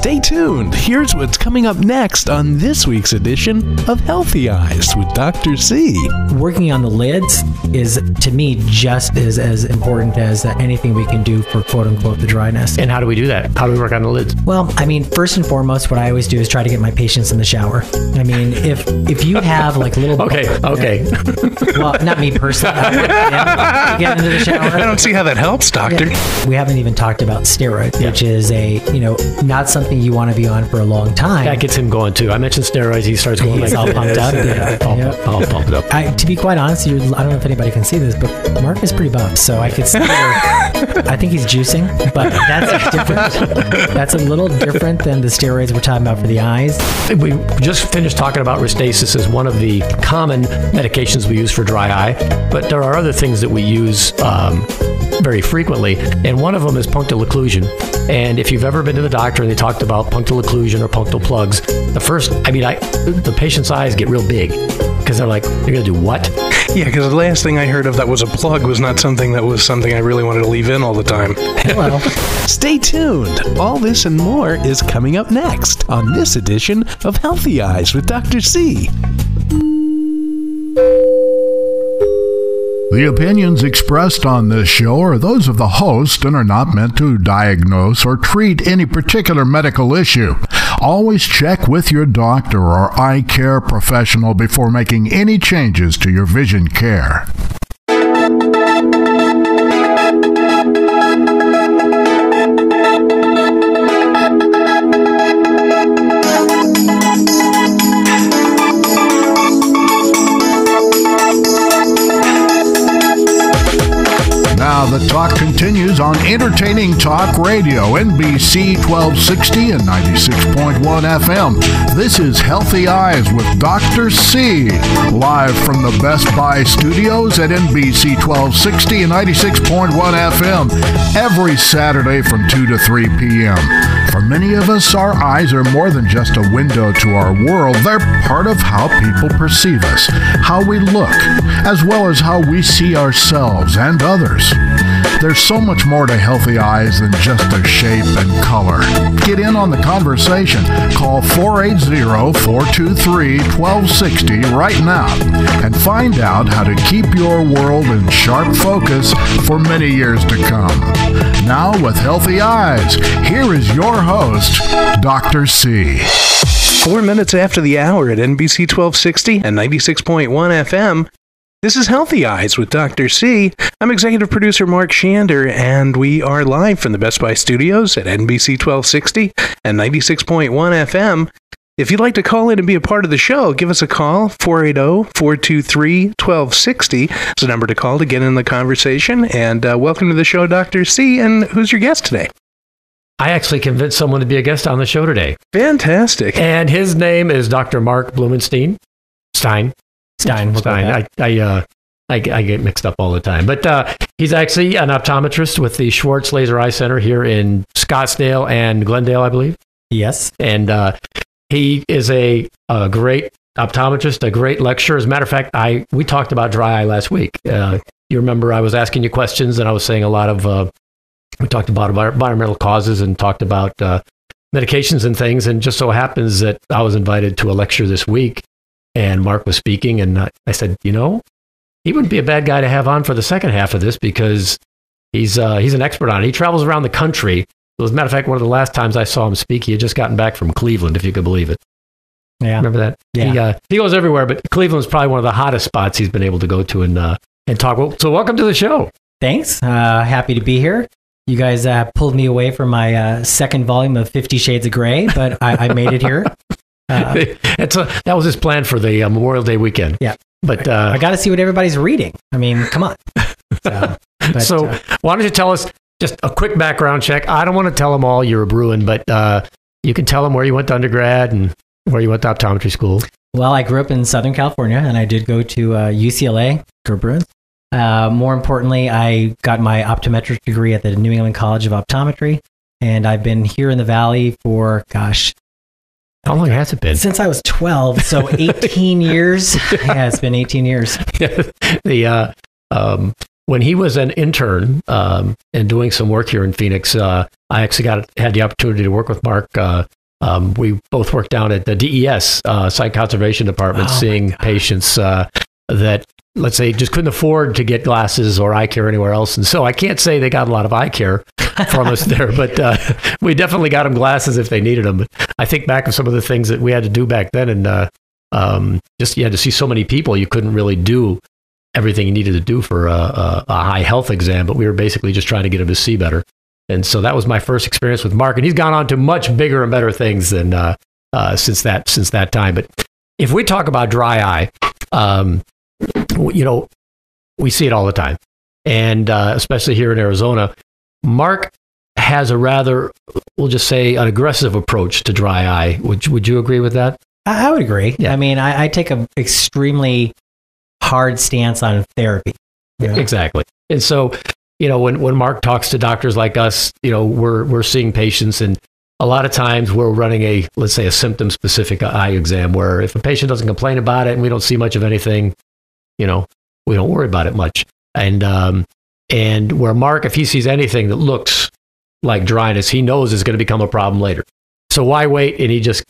Stay tuned. Here's what's coming up next on this week's edition of Healthy Eyes with Dr. C. Working on the lids is, to me, just as important as anything we can do for quote-unquote the dryness. And how do we do that? How do we work on the lids? Well, I mean, first and foremost, what I always do is try to get my patients in the shower. I mean, if you have like little... Okay. Well, not me personally. I get into the shower. I don't see how that helps, doctor. Yeah. We haven't even talked about steroids, which is not something you want to be on for a long time. That gets him going too. I mentioned steroids. He starts going He's all pumped up. All pumped up. To be quite honest, I don't know if anybody can see this, but Mark is pretty buff, so I could see I think he's juicing, but that's a little different than the steroids we're talking about for the eyes. We just finished talking about Restasis as one of the common medications we use for dry eye, but there are other things that we use very frequently, and one of them is punctal occlusion. And if you've ever been to the doctor and they talked about punctal occlusion or punctal plugs, the patient's eyes get real big because they're like, you're going to do what? Yeah, because the last thing I heard of that was a plug was not something I really wanted to leave in all the time. Well, stay tuned. All this and more is coming up next on this edition of Healthy Eyes with Dr. C. The opinions expressed on this show are those of the host and are not meant to diagnose or treat any particular medical issue. Always check with your doctor or eye care professional before making any changes to your vision care. Now the talk continues on Entertaining Talk Radio, NBC 1260 and 96.1 FM. This is Healthy Eyes with Dr. C, live from the Best Buy studios at NBC 1260 and 96.1 FM, every Saturday from 2 to 3 p.m. For many of us, our eyes are more than just a window to our world. They're part of how people perceive us, how we look, as well as how we see ourselves and others. There's so much more to Healthy Eyes than just their shape and color. Get in on the conversation. Call 480-423-1260 right now and find out how to keep your world in sharp focus for many years to come. Now with Healthy Eyes, here is your host, Dr. C. 4 minutes after the hour at NBC 1260 and 96.1 FM. This is Healthy Eyes with Dr. C. I'm executive producer Mark Shander, and we are live from the Best Buy studios at NBC 1260 and 96.1 FM. If you'd like to call in and be a part of the show, give us a call, 480-423-1260. It's the number to call to get in the conversation. And welcome to the show, Dr. C. And who's your guest today? I actually convinced someone to be a guest on the show today. Fantastic. And his name is Dr. Marc Bloomenstein. Stein. I get mixed up all the time. But he's actually an optometrist with the Schwartz Laser Eye Center here in Scottsdale and Glendale, I believe. Yes. And he is a great optometrist, a great lecturer. As a matter of fact, we talked about dry eye last week. You remember I was asking you questions, and I was saying a lot of... we talked about environmental causes and talked about medications and things. And just so happens that I was invited to a lecture this week. And Mark was speaking, and I said, he wouldn't be a bad guy to have on for the second half of this because he's an expert on it. He travels around the country. As a matter of fact, one of the last times I saw him speak, he had just gotten back from Cleveland, if you could believe it. Yeah. Remember that? Yeah. He goes everywhere, but Cleveland's probably one of the hottest spots he's been able to go to and talk. Well, so welcome to the show. Thanks. Happy to be here. You guys pulled me away from my second volume of 50 Shades of Grey, but I made it here. That was his plan for the Memorial Day weekend. Yeah. But I got to see what everybody's reading. I mean, come on. So why don't you tell us just a quick background check? I don't want to tell them all you're a Bruin, but you can tell them where you went to undergrad and where you went to optometry school. Well, I grew up in Southern California, and I did go to UCLA, go Bruins. More importantly, I got my optometric degree at the New England College of Optometry, and I've been here in the Valley for, how long has it been? Since I was 12, so 18 years. Yeah, it's been 18 years. when he was an intern and doing some work here in Phoenix, I actually had the opportunity to work with Mark. We both worked down at the DES Site Conservation Department, seeing patients that, let's say, just couldn't afford to get glasses or eye care anywhere else. And so I can't say they got a lot of eye care from us there, but we definitely got them glasses if they needed them. But I think back of some of the things that we had to do back then, and just you had to see so many people, you couldn't really do everything you needed to do for a high health exam, but we were basically just trying to get them to see better. And so that was my first experience with Mark, and he's gone on to much bigger and better things than since that time. But if we talk about dry eye, we see it all the time, and especially here in Arizona. Mark has a rather, we'll just say, an aggressive approach to dry eye. Would you agree with that? I would agree. Yeah. I mean, I take an extremely hard stance on therapy. Exactly. And so, when Mark talks to doctors like us, we're seeing patients, and a lot of times we're running let's say a symptom specific eye exam, where if a patient doesn't complain about it and we don't see much of anything, we don't worry about it much. And where Mark, if he sees anything that looks like dryness, he knows is going to become a problem later. So why wait? And he just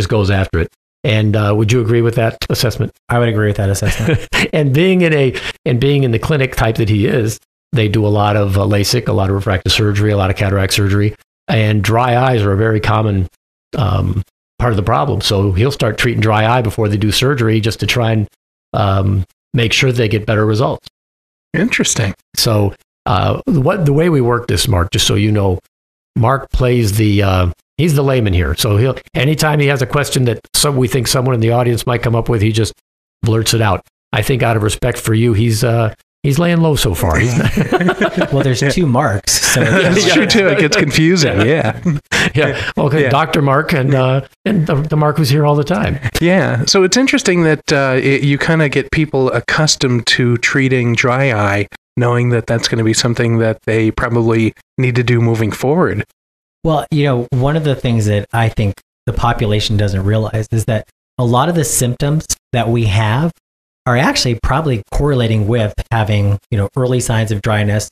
goes after it. And would you agree with that assessment? I would agree with that assessment. And being in the clinic type that he is, they do a lot of LASIK, a lot of refractive surgery, a lot of cataract surgery, and dry eyes are a very common part of the problem. So he'll start treating dry eye before they do surgery, just to try and make sure they get better results. Interesting. So the way we work this, Mark, just so you know, Mark plays he's the layman here. So anytime he has a question that we think someone in the audience might come up with, he just blurts it out. I think out of respect for you, he's laying low so far. Well, there's two Marks. So That's true too. It gets confusing. Yeah. Yeah. Okay. Yeah. Dr. Mark and the Mark who's here all the time. Yeah. So it's interesting that you kind of get people accustomed to treating dry eye, knowing that that's going to be something that they probably need to do moving forward. Well, one of the things that I think the population doesn't realize is that a lot of the symptoms that we have are actually probably correlating with having, early signs of dryness,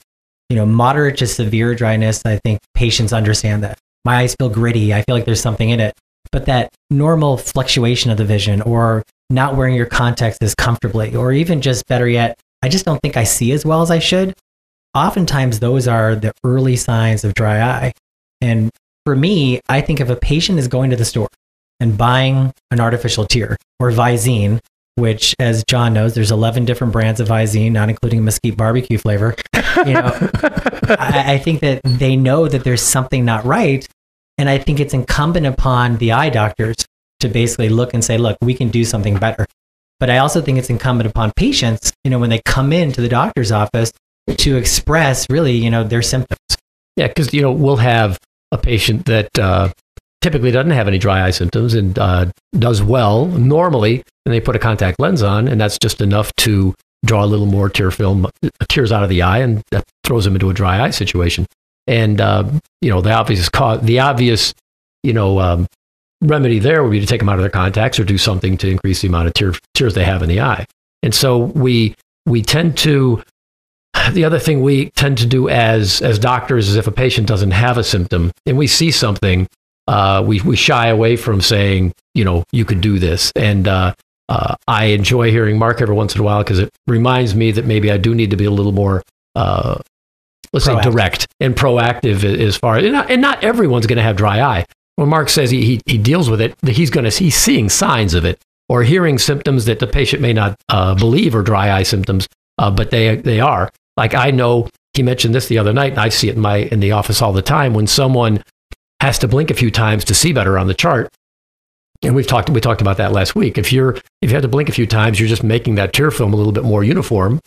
moderate to severe dryness. I think patients understand that. My eyes feel gritty. I feel like there's something in it. But that normal fluctuation of the vision, or not wearing your contacts as comfortably, or even just better yet, I just don't think I see as well as I should. Oftentimes, those are the early signs of dry eye. And for me, I think if a patient is going to the store and buying an artificial tear or Visine, which, as John knows, there's 11 different brands of Visine, not including mesquite barbecue flavor. I think that they know that there's something not right. And I think it's incumbent upon the eye doctors to basically look and say, look, we can do something better. But I also think it's incumbent upon patients, when they come into the doctor's office, to express really, their symptoms. Yeah, because, we'll have a patient that typically doesn't have any dry eye symptoms and does well normally, and they put a contact lens on, and that's just enough to draw a little more tears out of the eye, and that throws them into a dry eye situation. And the obvious remedy there would be to take them out of their contacts or do something to increase the amount of tears they have in the eye. And so we tend to. The other thing we tend to do as doctors is, if a patient doesn't have a symptom and we see something, we shy away from saying, you could do this. And I enjoy hearing Mark every once in a while, because it reminds me that maybe I do need to be a little more, say, direct and proactive as far as, and not everyone's going to have dry eye. When Mark says he deals with it, he's seeing signs of it or hearing symptoms that the patient may not believe are dry eye symptoms, but they are. Like, I know he mentioned this the other night, and I see it in the office all the time, when someone has to blink a few times to see better on the chart. And we talked about that last week. If you have to blink a few times, you're just making that tear film a little bit more uniform,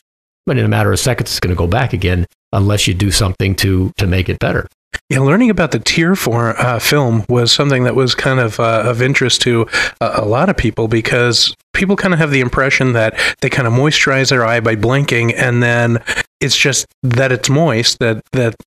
but in a matter of seconds, it's going to go back again unless you do something to make it better. Yeah, learning about the tear film was something that was kind of interest to a lot of people, because people kind of have the impression that they kind of moisturize their eye by blinking, and then it's just that it's moist, that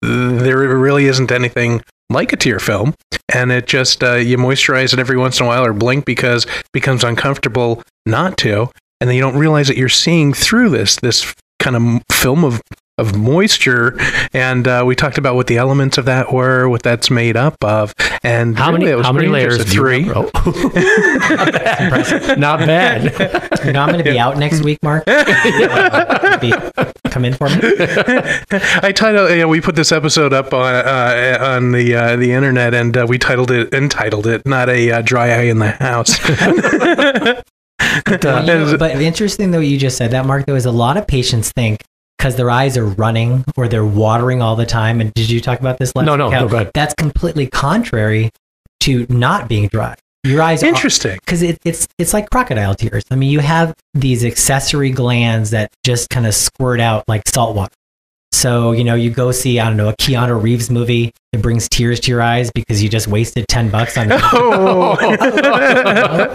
there really isn't anything like a tear film, and it just you moisturize it every once in a while or blink because it becomes uncomfortable not to, and then you don't realize that you're seeing through this kind of film of moisture, and we talked about what the elements of that were, what that's made up of, and how many layers? 3. Not bad. Not bad. You know, I'm going to be out next week, Mark. Come in for me. I titled. We put this episode up on the internet, and we entitled it "Not a Dry Eye in the House." But interesting though, you just said that, Mark. There was a lot of patients think because their eyes are running or they're watering all the time. And did you talk about this last week? No, go ahead. That's completely contrary to not being dry. Your eyes interesting because it's like crocodile tears. I mean, you have these accessory glands that just kind of squirt out like salt water. So, you know, you go see, I don't know, a Keanu Reeves movie, it brings tears to your eyes because you just wasted $10 on it.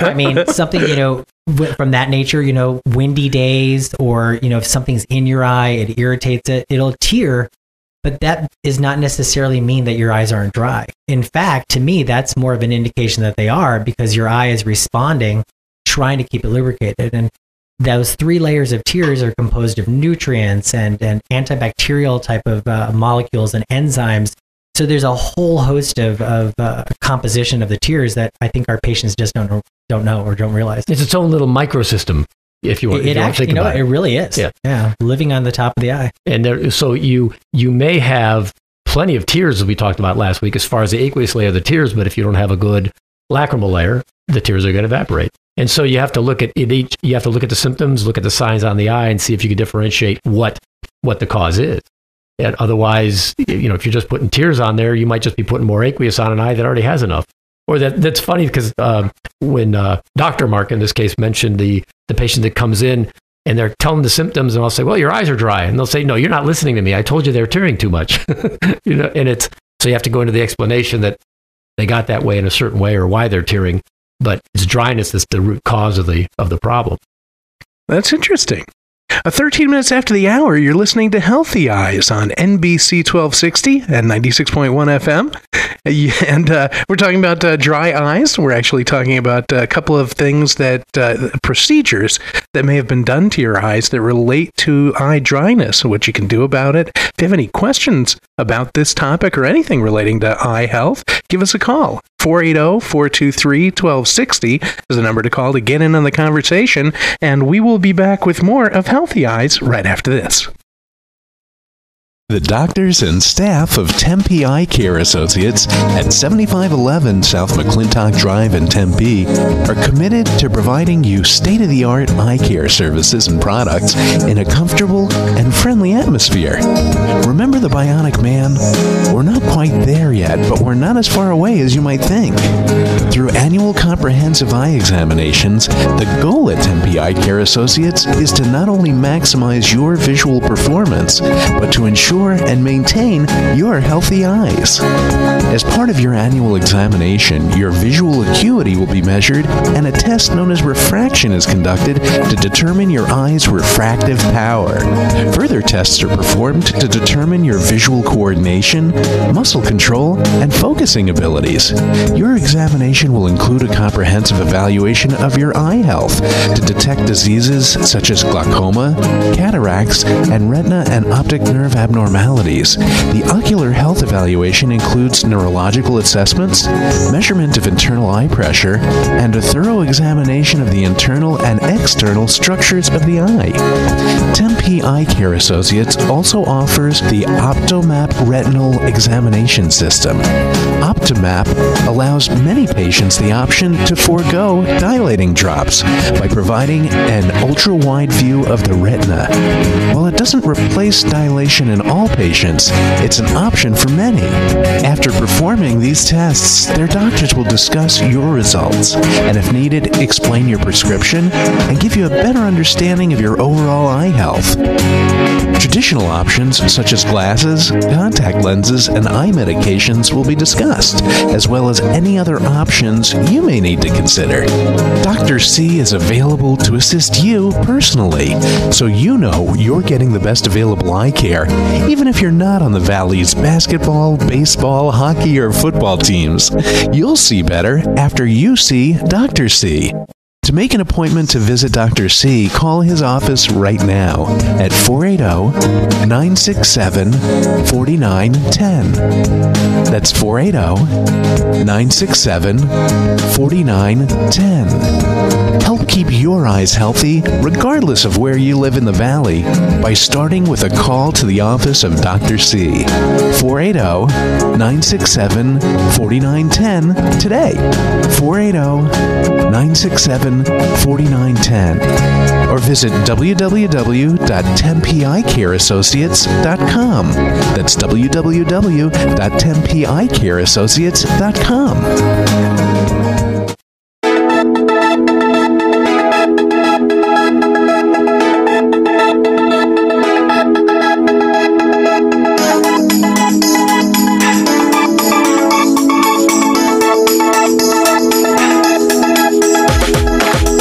I mean, something, you know, from that nature, you know, windy days, or, you know, if something's in your eye, it irritates it, it'll tear, but that does not necessarily mean that your eyes aren't dry. In fact, to me, that's more of an indication that they are, because your eye is responding, trying to keep it lubricated. And those 3 layers of tears are composed of nutrients and antibacterial type of molecules and enzymes. So there's a whole host of composition of the tears that I think our patients just don't know or don't realize. It's its own little microsystem, if you want to think about it. It really is. Yeah, living on the top of the eye. And so you may have plenty of tears, as we talked about last week, as far as the aqueous layer of the tears, but if you don't have a good lacrimal layer, the tears are going to evaporate. And so you have to look at it. You have to look at the symptoms, look at the signs on the eye, and see if you can differentiate what the cause is. And otherwise, you know, if you're just putting tears on there, you might just be putting more aqueous on an eye that already has enough. Or that's funny because when Dr. Mark in this case mentioned the patient that comes in and they're telling the symptoms, and I'll say, well, your eyes are dry, and they'll say, no, you're not listening to me. I told you they're tearing too much. You know, and so you have to go into the explanation that they got that way in a certain way or why they're tearing. But it's dryness that's the root cause of the problem. That's interesting. 13 minutes after the hour, you're listening to Healthy Eyes on NBC 1260 and 96.1 FM. And we're talking about dry eyes. We're actually talking about a couple of things procedures that may have been done to your eyes that relate to eye dryness and what you can do about it. If you have any questions about this topic or anything relating to eye health, give us a call. 480-423-1260 is the number to call to get in on the conversation, and we will be back with more of Healthy Eyes right after this. The doctors and staff of Tempe Eyecare Associates at 7511 South McClintock Drive in Tempe are committed to providing you state-of-the-art eye care services and products in a comfortable and friendly atmosphere. Remember the Bionic Man? We're not quite there yet, but we're not as far away as you might think. Through annual comprehensive eye examinations, the goal at Tempe Eyecare Associates is to not only maximize your visual performance, but to ensure and maintain your healthy eyes. As part of your annual examination, your visual acuity will be measured, and a test known as refraction is conducted to determine your eye's refractive power. Further tests are performed to determine your visual coordination, muscle control, and focusing abilities. Your examination will include a comprehensive evaluation of your eye health to detect diseases such as glaucoma, cataracts, and retina and optic nerve abnormalities. The ocular health evaluation includes neurological assessments, measurement of internal eye pressure, and a thorough examination of the internal and external structures of the eye. Tempe Eyecare Associates also offers the OptoMap Retinal Examination System. OptoMap allows many patients the option to forego dilating drops by providing an ultra-wide view of the retina. While it doesn't replace dilation in all patients, it's an option for many. After performing these tests, their doctors will discuss your results and, if needed, explain your prescription and give you a better understanding of your overall eye health. Traditional options such as glasses, contact lenses, and eye medications will be discussed, as well as any other options you may need to consider. Dr. C is available to assist you personally, so you know you're getting the best available eye care, even if you're not on the Valley's basketball, baseball, hockey, or football teams. You'll see better after you see Dr. C. To make an appointment to visit Dr. C, call his office right now at 480-967-4910. That's 480-967-4910. Help keep your eyes healthy regardless of where you live in the Valley by starting with a call to the office of Dr. C. 480-967-4910 today. 480-967-4910 or visit www.tempeeyecareassociates.com. That's www.tempeeyecareassociates.com.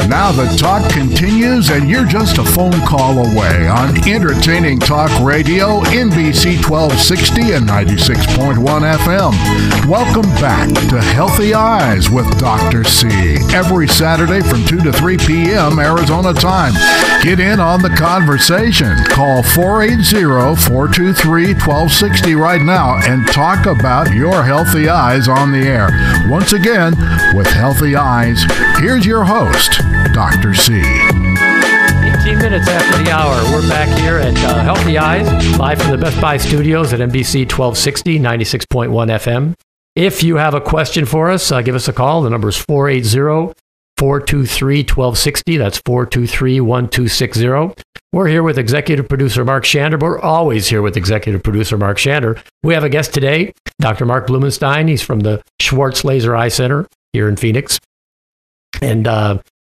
Now the talk continues, and you're just a phone call away on entertaining talk radio, NBC 1260 and 96.1 FM. Welcome back to Healthy Eyes with Dr. C. Every Saturday from 2 to 3 p.m. Arizona time. Get in on the conversation. Call 480-423-1260 right now and talk about your healthy eyes on the air. Once again, with Healthy Eyes, here's your host, Dr. C. 18 minutes after the hour, we're back here at Healthy Eyes, live from the Best Buy studios at NBC 1260, 96.1 FM. If you have a question for us, give us a call. The number is 480-423-1260. That's 423-1260. We're here with executive producer Marc Shander. We're always here with executive producer Marc Shander. We have a guest today, Dr. Marc Bloomenstein. He's from the Schwartz Laser Eye Center here in Phoenix. And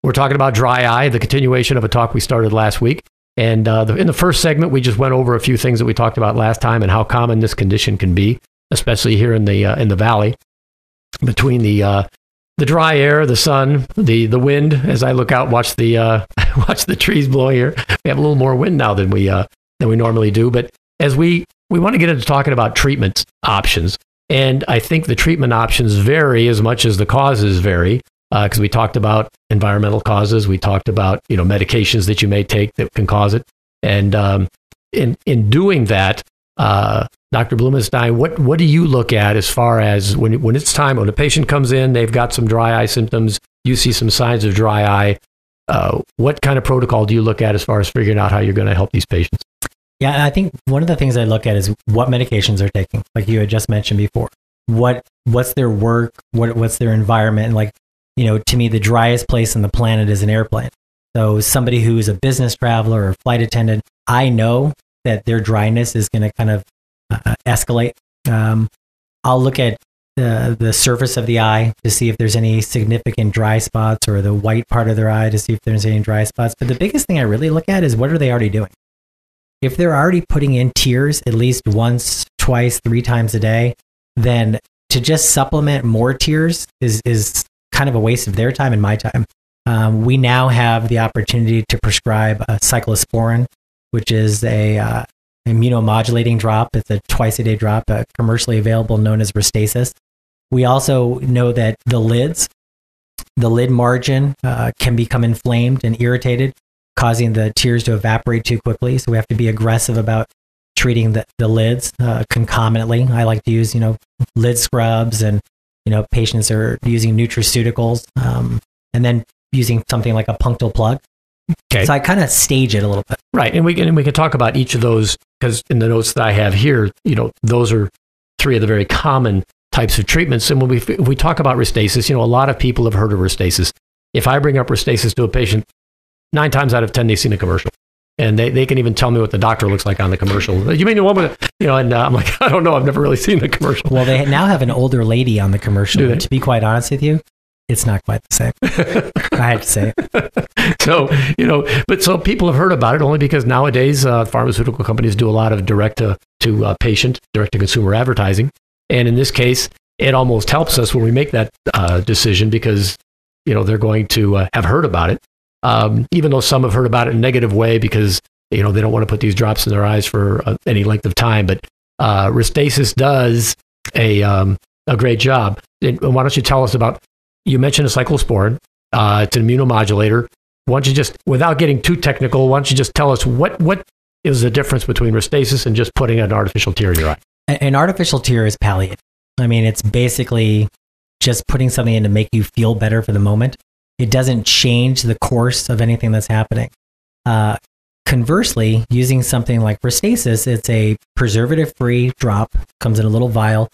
we're talking about dry eye, the continuation of a talk we started last week. And in the first segment, we just went over a few things that we talked about last time and how common this condition can be, especially here in the valley, between the dry air, the sun, the wind. As I look out, watch the trees blow here. We have a little more wind now than we normally do. But as we want to get into talking about treatment options, and I think the treatment options vary as much as the causes vary. Because we talked about environmental causes, we talked about medications that you may take that can cause it, and in doing that, Dr. Bloomenstein, what do you look at as far as when it's time when a patient comes in, they've got some dry eye symptoms, you see some signs of dry eye, what kind of protocol do you look at as far as figuring out how you're going to help these patients? Yeah, I think one of the things I look at is what medications they're taking, like you had just mentioned before. What's their work? What's their environment? And to me, the driest place on the planet is an airplane. So somebody who's a business traveler or flight attendant, I know that their dryness is going to kind of escalate. I'll look at the surface of the eye to see if there's any significant dry spots, or the white part of their eye to see if there's any dry spots. But the biggest thing I really look at is what are they already doing? If they're already putting in tears at least once, twice, 3 times a day, then to just supplement more tears is kind of a waste of their time and my time. We now have the opportunity to prescribe cyclosporin, which is a immunomodulating drop. It's a twice-a-day drop, commercially available, known as Restasis. We also know that the lid margin can become inflamed and irritated, causing the tears to evaporate too quickly. So we have to be aggressive about treating the lids concomitantly. I like to use, lid scrubs, and patients are using nutraceuticals, and then using something like a punctal plug. Okay. So I kind of stage it a little bit. Right. And we can talk about each of those, because in the notes that I have here, those are 3 of the very common types of treatments. And when we talk about Restasis, a lot of people have heard of Restasis. If I bring up Restasis to a patient, 9 times out of 10, they've seen a commercial. And they can even tell me what the doctor looks like on the commercial. You mean the one with, and I'm like, I don't know. I've never really seen the commercial. Well, they now have an older lady on the commercial. To be quite honest with you, it's not quite the same. I have to say it. So, so people have heard about it only because nowadays pharmaceutical companies do a lot of direct to patient, direct to consumer advertising. And in this case, it almost helps us when we make that decision, because, they're going to have heard about it. Even though some have heard about it in a negative way because, they don't want to put these drops in their eyes for any length of time. But Restasis does a great job. And why don't you tell us about, you mentioned a cyclosporin. It's an immunomodulator. Why don't you just, without getting too technical, why don't you just tell us what is the difference between Restasis and just putting an artificial tear in your eye? An artificial tear is palliative. I mean, it's basically just putting something in to make you feel better for the moment. It doesn't change the course of anything that's happening. Conversely, using something like Restasis, it's a preservative-free drop, comes in a little vial.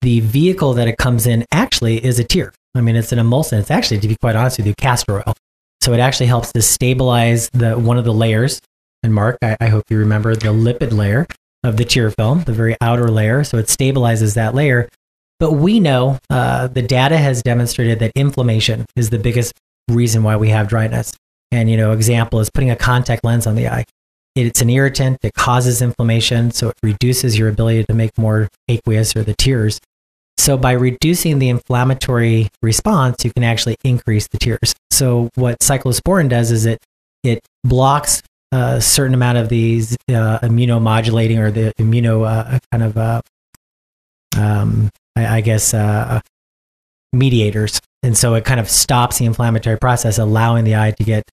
The vehicle that it comes in actually is a tear. I mean, it's an emulsant. It's actually, to be quite honest with you, castor oil. So it actually helps to stabilize one of the layers. And Mark, I hope you remember the lipid layer of the tear film, the very outer layer. So it stabilizes that layer. But we know the data has demonstrated that inflammation is the biggest reason why we have dryness. And, example is putting a contact lens on the eye. It's an irritant. It causes inflammation. So it reduces your ability to make more aqueous or the tears. So by reducing the inflammatory response, you can actually increase the tears. So what cyclosporin does is it blocks a certain amount of these immunomodulating or the mediators. And so it kind of stops the inflammatory process, allowing the eye to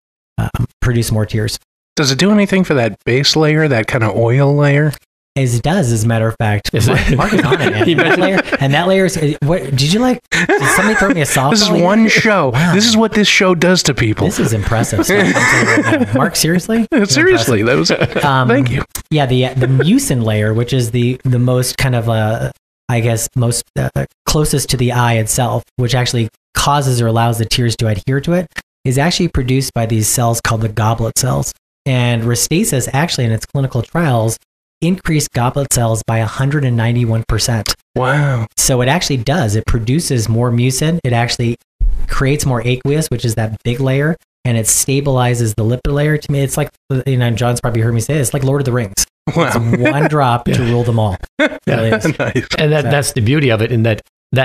produce more tears. Does it do anything for that base layer, that kind of oil layer? As it does, as a matter of fact. Mark is on it, man. that layer is, what, did somebody throw me a softball? This is one show. Wow. This is what this show does to people. This is impressive stuff. Mark, seriously? Seriously, that was, thank you. Yeah, the mucin layer, which is the most kind of, most closest to the eye itself, which actually causes or allows the tears to adhere to it, is actually produced by these cells called the goblet cells. And Restasis actually in its clinical trials increased goblet cells by 191%. Wow. So it actually does. It produces more mucin. It actually creates more aqueous, which is that big layer, and it stabilizes the lipid layer. To me, it's like, John's probably heard me say it, it's like Lord of the Rings. Wow. It's one drop to rule them all. Nice. And that's the beauty of it, in that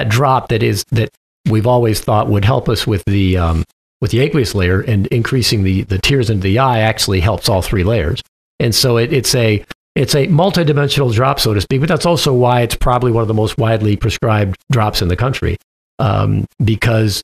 drop that we've always thought would help us with the aqueous layer, and increasing the tears into the eye actually helps all three layers. And so it's a multidimensional drop, so to speak, but that's also why it's probably one of the most widely prescribed drops in the country, because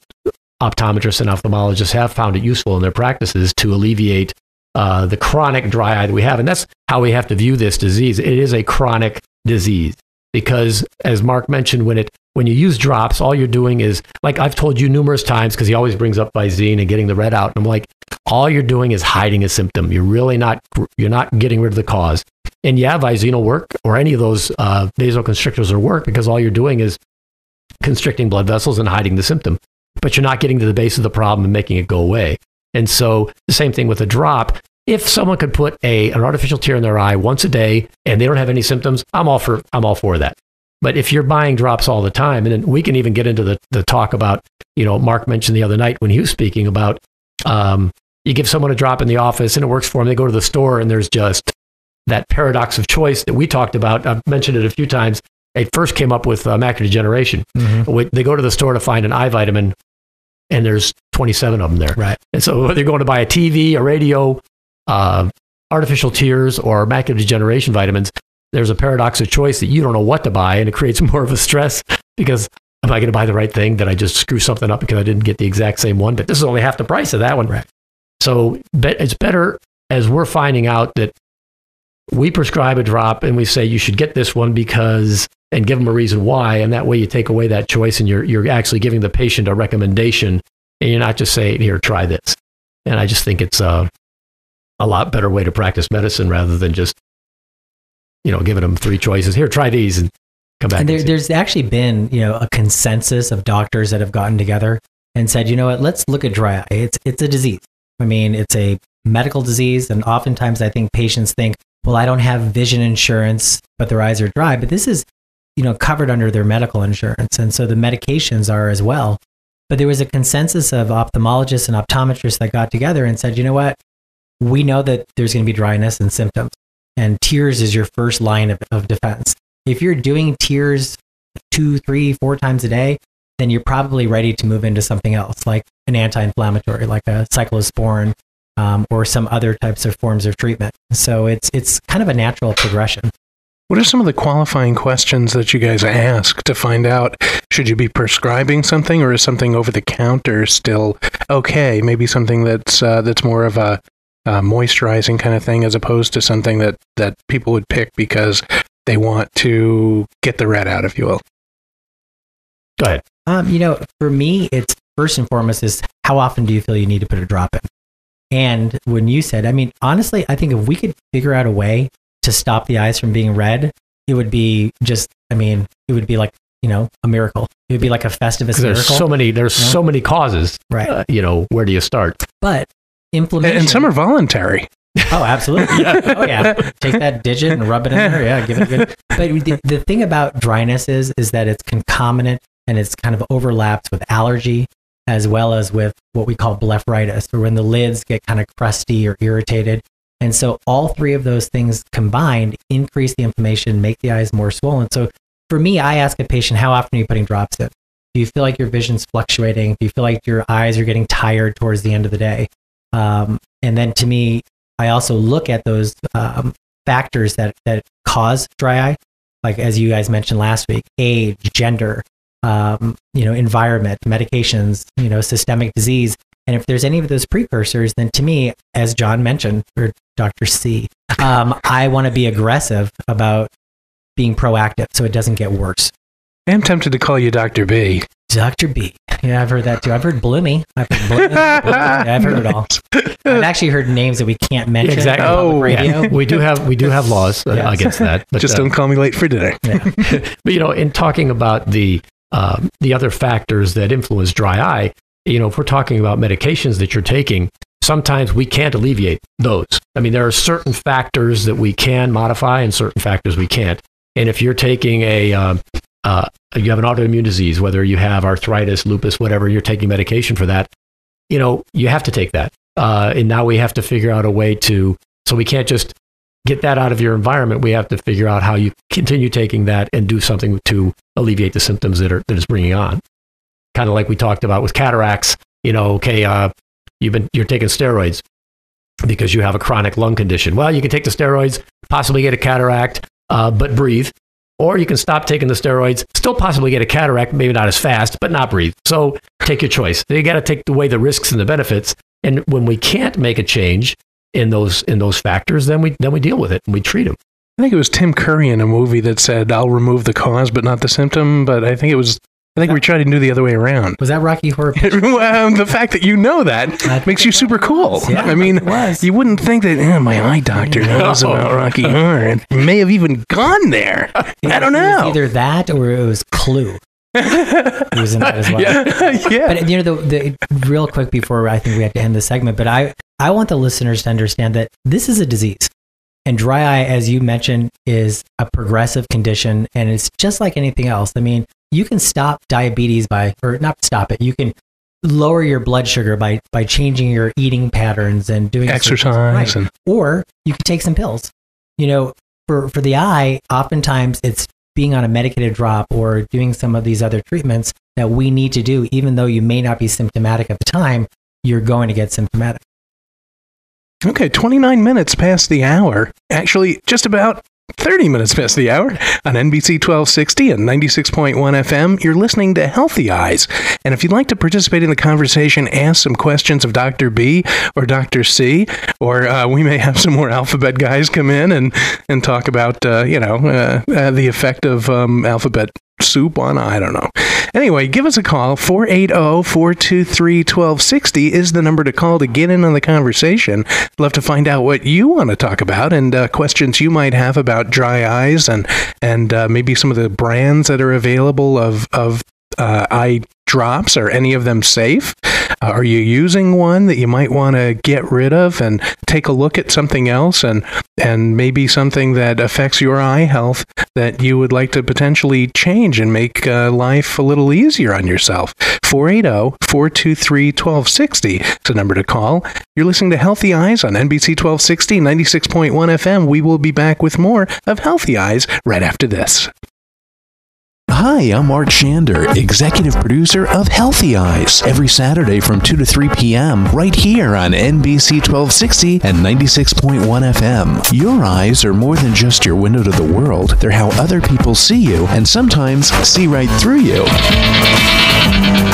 optometrists and ophthalmologists have found it useful in their practices to alleviate the chronic dry eye that we have. And that's how we have to view this disease. It is a chronic disease because, as Mark mentioned, when you use drops, all you're doing is, like I've told you numerous times, because he always brings up Visine and getting the red out, and I'm like, all you're doing is hiding a symptom. You're not getting rid of the cause. And yeah, Visine will work, or any of those vasoconstrictors will work, because all you're doing is constricting blood vessels and hiding the symptom. But you're not getting to the base of the problem and making it go away. And so the same thing with a drop. If someone could put an artificial tear in their eye once a day and they don't have any symptoms, I'm all for that. But if you're buying drops all the time, and then we can even get into the talk about, Mark mentioned the other night when he was speaking about, you give someone a drop in the office and it works for them. They go to the store and there's just that paradox of choice that we talked about. I've mentioned it a few times. It first came up with macular degeneration. Mm-hmm. They go to the store to find an eye vitamin, and there's 27 of them there. Right. And so whether you're going to buy a TV, a radio, artificial tears, or macular degeneration vitamins, there's a paradox of choice that you don't know what to buy, and it creates more of a stress because, am I going to buy the right thing? Did I just screw something up because I didn't get the exact same one? But this is only half the price of that one. Right. So it's better, as we're finding out, that we prescribe a drop and we say you should get this one because, and give them a reason why, and that way you take away that choice, and you're actually giving the patient a recommendation, and you're not just saying, here, try this. And I just think it's a lot better way to practice medicine rather than just giving them three choices. Here, try these and come back. And there's actually been, a consensus of doctors that have gotten together and said, you know what, let's look at dry eye. It's a disease. I mean, it's a medical disease. And oftentimes I think patients think, well, I don't have vision insurance, but their eyes are dry. But this is, covered under their medical insurance. And so the medications are as well. But there was a consensus of ophthalmologists and optometrists that got together and said, you know what, we know that there's going to be dryness and symptoms. And tears is your first line of defense. If you're doing tears 2, 3, 4 times a day, then you're probably ready to move into something else, like an anti-inflammatory, like a cyclosporin, or some other types of forms of treatment. So it's kind of a natural progression. What are some of the qualifying questions that you guys ask to find out, should you be prescribing something, or is something over the counter still okay? Maybe something that's more of a moisturizing kind of thing, as opposed to something that people would pick because they want to get the red out, if you will. Go ahead. For me, it's first and foremost is how often do you feel you need to put a drop in? And when you said, honestly, I think if we could figure out a way to stop the eyes from being red, it would be it would be like, a miracle. It would be like a Festivus miracle. There's so many causes, right? Where do you start? But inflammation. And some are voluntary. Oh, absolutely. Yeah. Oh, yeah. Take that digit and rub it in there. Yeah, give it a good. But the thing about dryness is that it's concomitant and it's kind of overlaps with allergy, as well as with what we call blepharitis, or when the lids get kind of crusty or irritated. And so all three of those things combined increase the inflammation, make the eyes more swollen. So for me, I ask a patient, how often are you putting drops in? Do you feel like your vision's fluctuating? Do you feel like your eyes are getting tired towards the end of the day? And then to me, I also look at those factors that cause dry eye, like as you guys mentioned last week: age, gender, environment, medications, systemic disease. And if there's any of those precursors, then to me, as John mentioned, or Dr. C, I want to be aggressive about being proactive so it doesn't get worse. I'm tempted to call you Dr. B. Dr. B. Yeah, I've heard that too. I've heard Bloomy. I've heard it all. I've actually heard names that we can't mention. Exactly. On radio. Yeah. We do have laws against that. But, just don't call me late for dinner. Yeah. But in talking about the other factors that influence dry eye, if we're talking about medications that you're taking, sometimes we can't alleviate those. There are certain factors that we can modify and certain factors we can't. And if you're taking you have an autoimmune disease, whether you have arthritis, lupus, whatever, you're taking medication for that, you have to take that. And now we have to figure out a way so we can't just get that out of your environment. We have to figure out how you continue taking that and do something to alleviate the symptoms that it's bringing on. Kind of like we talked about with cataracts, you're taking steroids because you have a chronic lung condition. Well, you can take the steroids, possibly get a cataract, but breathe. Or you can stop taking the steroids, still possibly get a cataract, maybe not as fast, but not breathe. So take your choice. You got to take away the risks and the benefits. And when we can't make a change in those factors, then we deal with it and we treat them. I think it was Tim Curry in a movie that said, "I'll remove the cause, but not the symptom." But I think we tried to do the other way around. Was that Rocky Horror Picture? The fact that you know that makes you super cool. Yeah, you wouldn't think that my eye doctor knows about Rocky Horror. It may have even gone there. I don't know. It was either that or it was Clue. It was in that as well. Yeah. But the real quick before I think we have to end this segment, but I want the listeners to understand that this is a disease. And dry eye, as you mentioned, is a progressive condition, and it's just like anything else. You can stop diabetes or not stop it. You can lower your blood sugar by changing your eating patterns and doing exercise, right. Or you can take some pills. For the eye, oftentimes it's being on a medicated drop or doing some of these other treatments that we need to do, even though you may not be symptomatic at the time, you're going to get symptomatic. Okay, 29 minutes past the hour. Actually, just about 30 minutes past the hour on NBC 1260 and 96.1 FM. You're listening to Healthy Eyes. And if you'd like to participate in the conversation, ask some questions of Dr. B or Dr. C, or we may have some more alphabet guys come in and talk about, the effect of alphabet soup on, I don't know. Anyway, give us a call. 480-423-1260 is the number to call to get in on the conversation. I'd love to find out what you want to talk about and questions you might have about dry eyes and maybe some of the brands that are available of eye drops. Are any of them safe? Are you using one that you might want to get rid of and take a look at something else and maybe something that affects your eye health that you would like to potentially change and make life a little easier on yourself? 480-423-1260 is the number to call. You're listening to Healthy Eyes on NBC 1260, 96.1 FM. We will be back with more of Healthy Eyes right after this. Hi, I'm Marc Shander, executive producer of HealthyEyes, every Saturday from 2 to 3 p.m. right here on NBC 1260 and 96.1 FM. Your eyes are more than just your window to the world. They're how other people see you and sometimes see right through you.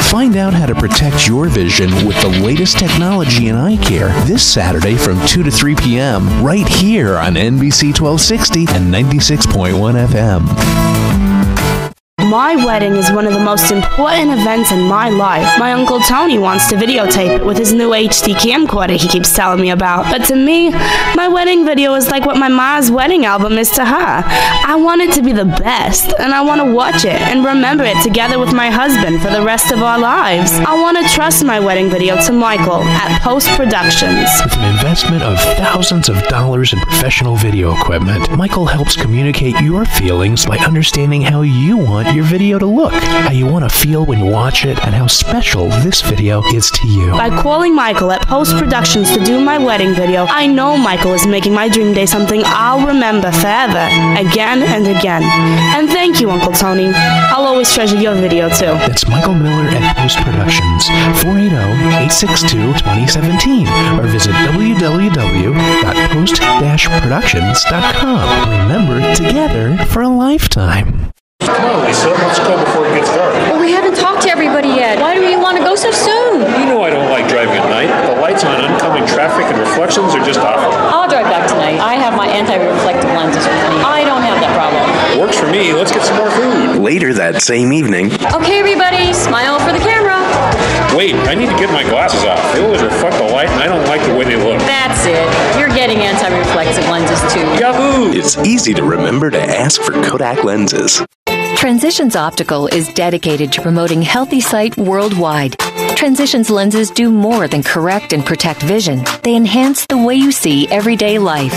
Find out how to protect your vision with the latest technology in Eyecare this Saturday from 2 to 3 p.m. right here on NBC 1260 and 96.1 FM. My wedding is one of the most important events in my life. My Uncle Tony wants to videotape it with his new HD camcorder he keeps telling me about. But to me, my wedding video is like what my ma's wedding album is to her. I want it to be the best, and I want to watch it and remember it together with my husband for the rest of our lives. I want to trust my wedding video to Michael at Post Productions. With an investment of thousands of dollars in professional video equipment, Michael helps communicate your feelings by understanding how you want your video to look, how you want to feel when you watch it, and how special this video is to you. By calling Michael at Post Productions to do my wedding video, I know Michael is making my dream day something I'll remember forever, again and again. And thank you, Uncle Tony. I'll always treasure your video too. That's Michael Miller at Post Productions, 480-862-2017, or visit www.post-productions.com. Remember, together for a lifetime. Come on, Lisa, let's go before it gets dark. Well, we haven't talked to everybody yet. Why do you want to go so soon? You know I don't like driving at night. The lights on oncoming traffic and reflections are just awful. I'll drive back tonight. I have my anti-reflective lenses with me. I don't have that problem. Works for me. Let's get some more food. Later that same evening. Okay, everybody, smile for the camera. Wait, I need to get my glasses off. They always reflect the light, and I don't like the way they look. That's it. You're getting anti-reflective lenses too. Yahoo! It's easy to remember to ask for Kodak lenses. Transitions Optical is dedicated to promoting healthy sight worldwide. Transitions lenses do more than correct and protect vision. They enhance the way you see everyday life.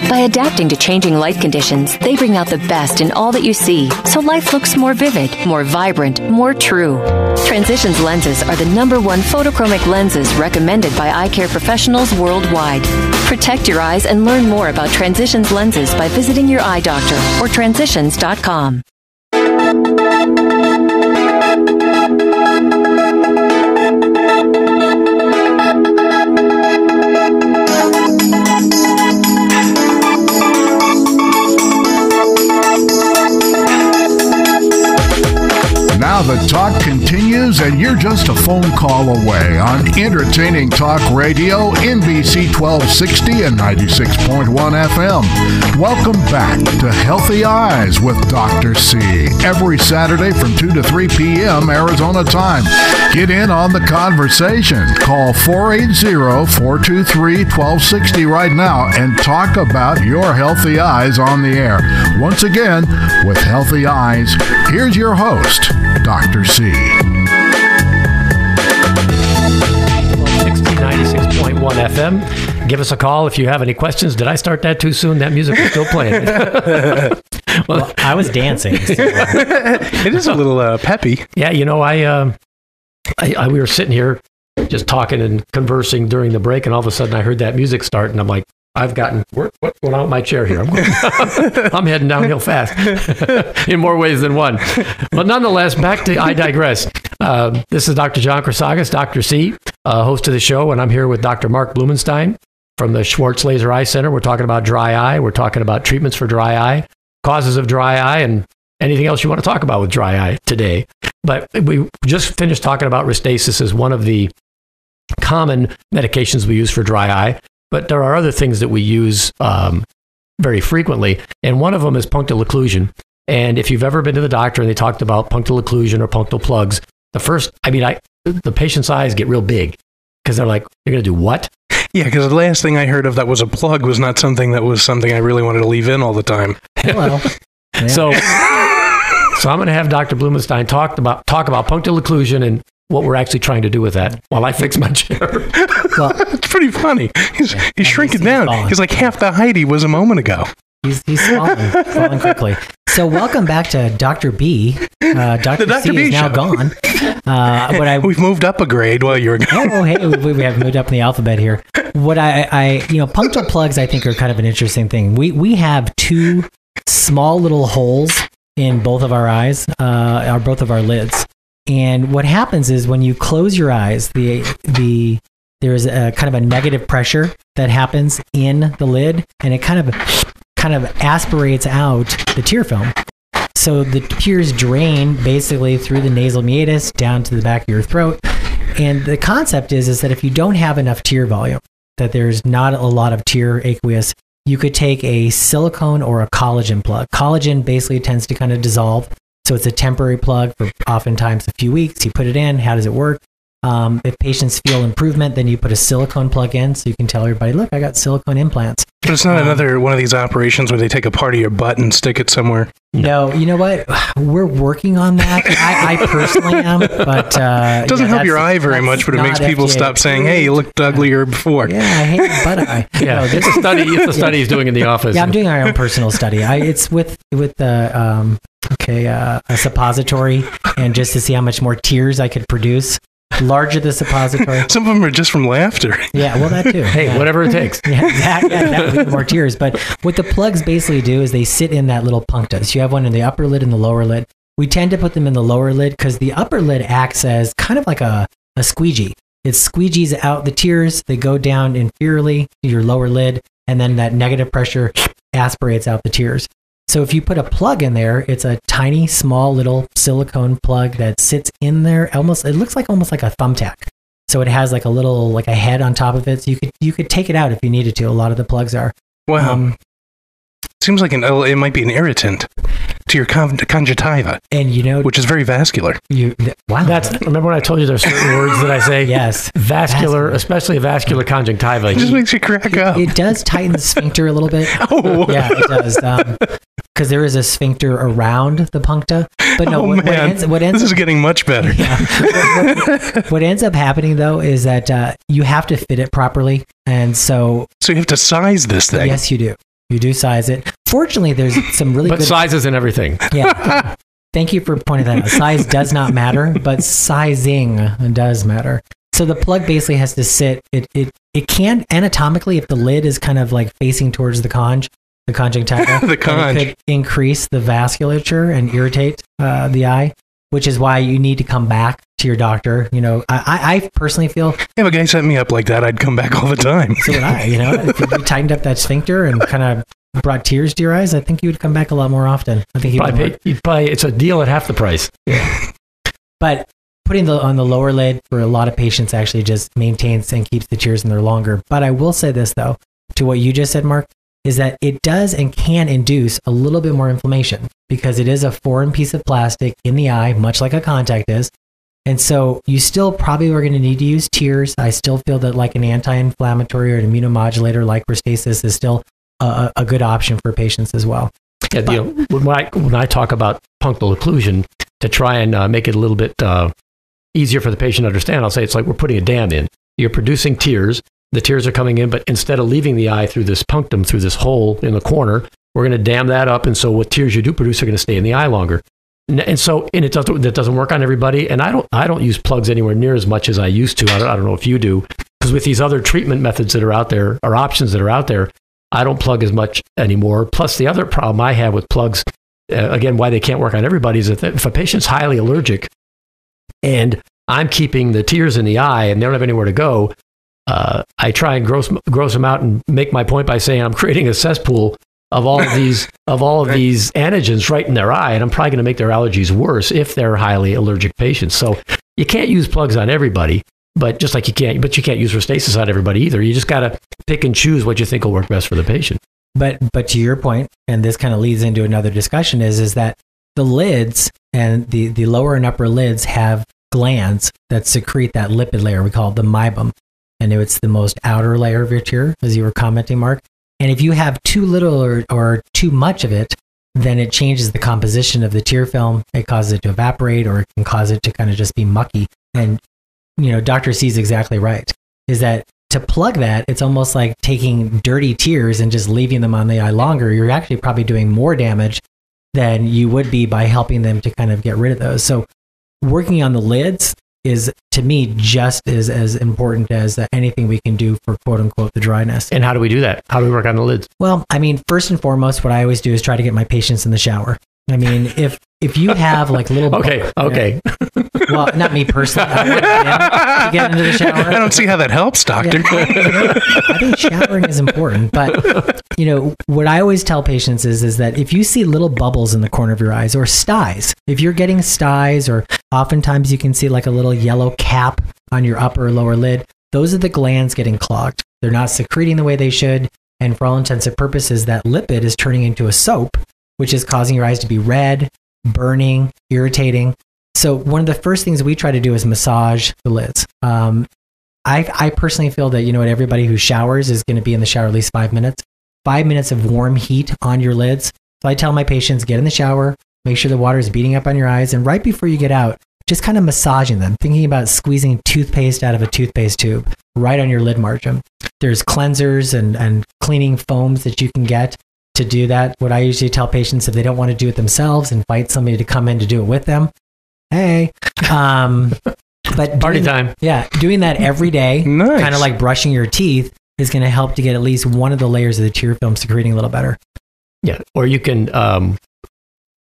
By adapting to changing light conditions, they bring out the best in all that you see, so life looks more vivid, more vibrant, more true. Transitions lenses are the #1 photochromic lenses recommended by eye care professionals worldwide. Protect your eyes and learn more about Transitions lenses by visiting your eye doctor or transitions.com. Now the talk continues, and you're just a phone call away on entertaining talk radio, NBC 1260 and 96.1 FM. Welcome back to Healthy Eyes with Dr. C. Every Saturday from 2 to 3 p.m. Arizona time. Get in on the conversation. Call 480-423-1260 right now and talk about your healthy eyes on the air. Once again, with Healthy Eyes, here's your host, Dr. C. 96.1 FM. Give us a call if you have any questions. Did I start that too soon? That music was still playing. Well, I was dancing. So. It is a little peppy. Yeah, you know, we were sitting here just talking and conversing during the break, and all of a sudden I heard that music start, and I'm like, what's going on with my chair here? I'm heading downhill fast in more ways than one. But nonetheless, back to I Digress. This is Dr. John Chrysagas, Dr. C, host of the show, and I'm here with Dr. Marc Bloomenstein from the Schwartz Laser Eye Center. We're talking about dry eye. We're talking about treatments for dry eye, causes of dry eye, and anything else you want to talk about with dry eye today. But we just finished talking about Restasis as one of the common medications we use for dry eye. But there are other things that we use very frequently, and one of them is punctal occlusion. And if you've ever been to the doctor and they talked about punctal occlusion or punctal plugs, the patient's eyes get real big because they're like, "You're going to do what?" Yeah, because the last thing I heard of that was a plug was not something I really wanted to leave in all the time. Well, yeah. So I'm going to have Dr. Bloomenstein talk about punctal occlusion and what we're actually trying to do with that while I fix my chair. Well, it's pretty funny. He's shrinking down. Falling. He's like half the height he was a moment ago. He's falling quickly. So welcome back to Dr. B. Dr. Dr. C B is now show. gone. We've moved up a grade while you were gone. Oh, hey, we have moved up in the alphabet here. What punctal plugs I think are kind of an interesting thing. We have two small little holes in both of our eyes, or both of our lids. And what happens is when you close your eyes, there's a kind of a negative pressure that happens in the lid, and it kind of aspirates out the tear film. So the tears drain basically through the nasal meatus down to the back of your throat. And the concept is that if you don't have enough tear volume, that there's not a lot of tear aqueous, you could take a silicone or a collagen plug. Collagen basically tends to kind of dissolve. So it's a temporary plug for oftentimes a few weeks. You put it in. How does it work? If patients feel improvement, then you put a silicone plug in so you can tell everybody, look, I got silicone implants. But it's not another one of these operations where they take a part of your butt and stick it somewhere. No, you know what? We're working on that. I personally am, but it doesn't help your eye very much, but it makes people stop saying, "Hey, you looked uglier before." Yeah, I hate your butt eye. Yeah, no, it's a study. It's a study he's doing in the office. Yeah, I'm doing my own personal study. It's with the a suppository, and just to see how much more tears I could produce. Larger the suppository. Some of them are just from laughter. Yeah, well, that too. Hey, whatever it takes. Yeah, that would be more tears. But what the plugs basically do is they sit in that little puncta. So you have one in the upper lid and the lower lid. We tend to put them in the lower lid because the upper lid acts as kind of like a squeegee. It squeegees out the tears. They go down inferiorly to your lower lid, and then that negative pressure aspirates out the tears. So if you put a plug in there, it's a tiny, small, little silicone plug that sits in there. It looks almost like a thumbtack. So it has like a head on top of it. So you could take it out if you needed to. A lot of the plugs are. Wow. Seems like it might be an irritant to your conjunctiva, and which is very vascular. Wow. Remember when I told you there's certain words that I say? Yes. Vascular, especially vascular conjunctiva. It just makes you crack up. It does tighten the sphincter a little bit. Oh, yeah, it does. Because there is a sphincter around the puncta. But no, this is getting much better. Yeah. What ends up happening though is that you have to fit it properly, and so you have to size this thing. Yes, you do. You do size it. Fortunately, there's some really good sizes and everything. Yeah. Thank you for pointing that out. Size does not matter, but sizing does matter. So the plug basically has to sit. It can anatomically, if the lid is kind of like facing towards the conjunctiva, it could increase the vasculature and irritate the eye, which is why you need to come back to your doctor. I personally feel if a guy set me up like that, I'd come back all the time. So would I. If you tightened up that sphincter and kind of brought tears to your eyes, I think you would come back a lot more often. I think you'd probably it's a deal at half the price. Yeah. But putting on the lower lid for a lot of patients actually just maintains and keeps the tears in there longer. But I will say this though, to what you just said, Mark, is that it does and can induce a little bit more inflammation because it is a foreign piece of plastic in the eye, much like a contact is. And so you still probably are going to need to use tears. I still feel that like an anti-inflammatory or an immunomodulator like Restasis is still a good option for patients as well. Yeah, when I talk about punctal occlusion, to try and make it a little bit easier for the patient to understand, I'll say it's like we're putting a dam in. You're producing tears. The tears are coming in, but instead of leaving the eye through this punctum, through this hole in the corner, we're going to dam that up. And so what tears you do produce are going to stay in the eye longer. And so that doesn't work on everybody. And I don't use plugs anywhere near as much as I used to. I don't know if you do, because with these other treatment methods that are out there, or options that are out there, I don't plug as much anymore. Plus, the other problem I have with plugs, again, why they can't work on everybody, is that if a patient's highly allergic and I'm keeping the tears in the eye and they don't have anywhere to go, I try and gross them out and make my point by saying I'm creating a cesspool of all of these antigens right in their eye, and I'm probably going to make their allergies worse if they're highly allergic patients. So you can't use plugs on everybody, but just like you can't use Restasis on everybody either. You just got to pick and choose what you think will work best for the patient. But to your point, and this kind of leads into another discussion, is that the lids and the lower and upper lids have glands that secrete that lipid layer. We call it the meibum. And it's the most outer layer of your tear, as you were commenting, Mark. And if you have too little or too much of it, then it changes the composition of the tear film. It causes it to evaporate, or it can cause it to kind of just be mucky. And, Dr. C is exactly right, is that to plug that, it's almost like taking dirty tears and just leaving them on the eye longer. You're actually probably doing more damage than you would be by helping them to kind of get rid of those. So working on the lids is, to me, just as important as anything we can do for quote unquote the dryness. And how do we do that? How do we work on the lids? Well, I mean, first and foremost, what I always do is try to get my patients in the shower. I mean, if you have like little... Okay. Well, not me personally. I want them to get into the shower. I don't see how that helps, doctor. Yeah. I think showering is important, but what I always tell patients is that if you see little bubbles in the corner of your eyes or styes, if you're getting styes, or oftentimes you can see like a little yellow cap on your upper or lower lid, those are the glands getting clogged. They're not secreting the way they should, and for all intents and purposes, that lipid is turning into a soap, which is causing your eyes to be red, burning, irritating. So one of the first things we try to do is massage the lids. I personally feel that, everybody who showers is going to be in the shower at least 5 minutes. 5 minutes of warm heat on your lids. So I tell my patients, get in the shower, make sure the water is beating up on your eyes, and right before you get out, just kind of massaging them, thinking about squeezing toothpaste out of a toothpaste tube right on your lid margin. There's cleansers and cleaning foams that you can get to do that. What I usually tell patients, if they don't want to do it themselves, invite somebody to come in to do it with them. Hey. But party time. Yeah. Doing that every day, nice. Kind of like brushing your teeth, is going to help to get at least one of the layers of the tear film secreting a little better. Yeah. Or you can,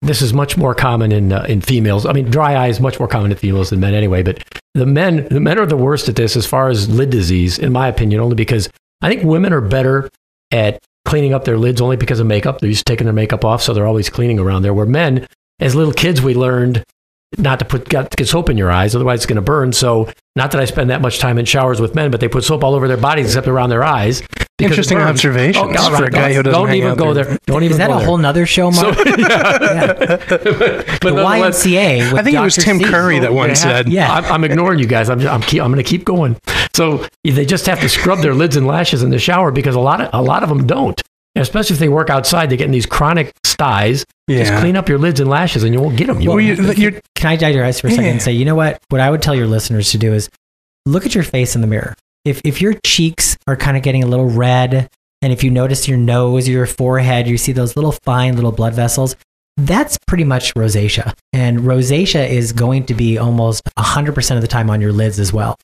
this is much more common in females. I mean, dry eye is much more common in females than men anyway, but the men are the worst at this as far as lid disease, in my opinion, only because I think women are better at cleaning up their lids only because of makeup. They're used to taking their makeup off, so they're always cleaning around there. Where men, as little kids, we learned not to get soap in your eyes, otherwise it's going to burn. So not that I spend that much time in showers with men, but they put soap all over their bodies except around their eyes. Interesting observation for a guy who doesn't don't even go there. Don't even. Is that go a whole nother show, Mark? So, yeah. But the YMCA. I think it was Tim Curry that once said. Yeah, I'm ignoring you guys. I'm going to keep going. So they just have to scrub their lids and lashes in the shower because a lot of them don't. And especially if they work outside, they get in these chronic styes. Yeah. Just clean up your lids and lashes, and you won't get them. Can I digress for a second and say, you know what? What I would tell your listeners to do is look at your face in the mirror. If your cheeks are kind of getting a little red, and if you notice your nose or your forehead, you see those little fine little blood vessels, that's pretty much rosacea. And rosacea is going to be almost 100% of the time on your lids as well.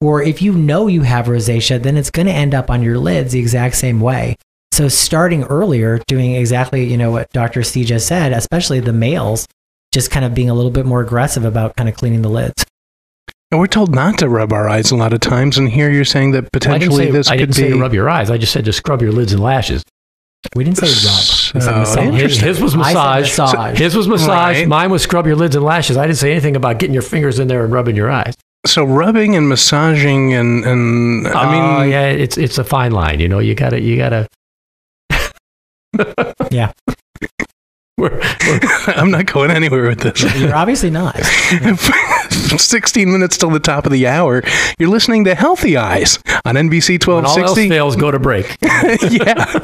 Or if you know you have rosacea, then it's going to end up on your lids the exact same way. So starting earlier, doing exactly, what Dr. C just said, especially the males, just kind of being a little bit more aggressive about kind of cleaning the lids. And we're told not to rub our eyes a lot of times, and here you're saying that potentially this could be... I didn't say to rub your eyes. I just said to scrub your lids and lashes. We didn't say rub. We said massage. His was massage. His was massage. Right. Mine was scrub your lids and lashes. I didn't say anything about getting your fingers in there and rubbing your eyes. So rubbing and massaging and I mean... yeah, it's a fine line. You gotta... Yeah. I'm not going anywhere with this. You're obviously not. 16 minutes till the top of the hour. You're listening to Healthy Eyes on NBC 1260. When all else fails, go to break. Yeah.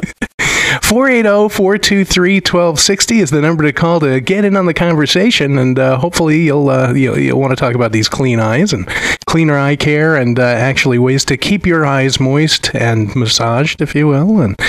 480-423-1260 is the number to call to get in on the conversation, and hopefully you'll want to talk about these clean eyes and cleaner eye care, and actually ways to keep your eyes moist and massaged, if you will, and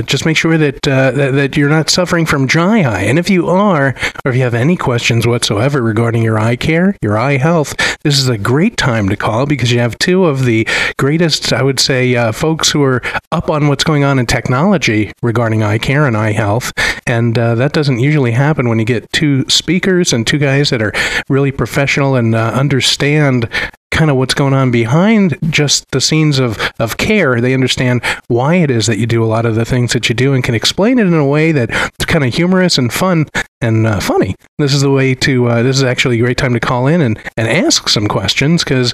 just make sure that you're not suffering from dry eye. And if you are, or if you have any questions whatsoever regarding your eye care, your eye health, this is a great time to call because you have two of the greatest, I would say, folks who are up on what's going on in technology regarding eye care and eye health. And that doesn't usually happen when you get two speakers and two guys that are really professional and understand kind of what's going on behind just the scenes of care. They understand why it is that you do a lot of the things that you do and can explain it in a way that's kind of humorous and fun and funny. This is the way to, this is actually a great time to call in and ask some questions, because